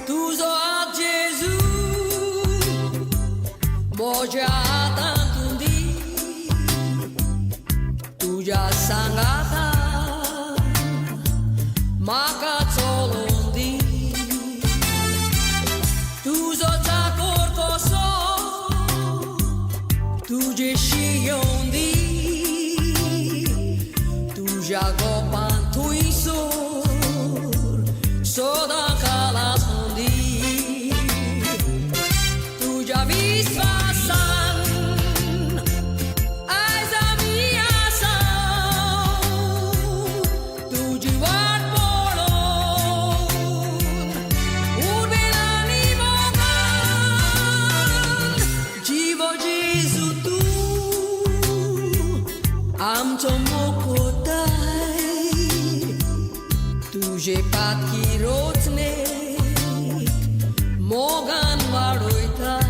तुझो आज जेजू मोजा तांतुंदी तुझ्या सांगाता म्हाका चलोंदी तुझो चाकोर कसो तुझेशी येवंदी तुझ्या गोपान थंयसर सदां कालासंदी तुझ्या विस्वासान आयज आमी आसा तुझी वाट पळोवन उर्बेलांनी मोगान जीव जेजू तूं आमचो मोकोताय तुझे पातकी रोचणेक मोगान वाडोयताय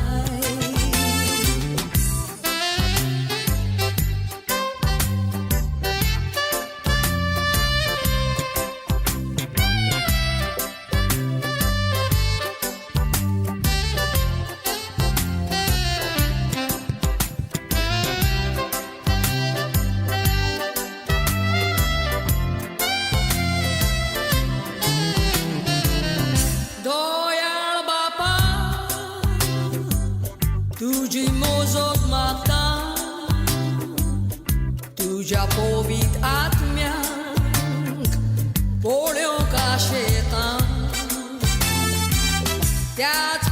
दोयाळ बापा तुझी मोजोत मागता तुझ्या पोवीत आत्म्यांक पोळ्यो काशेतां त्याच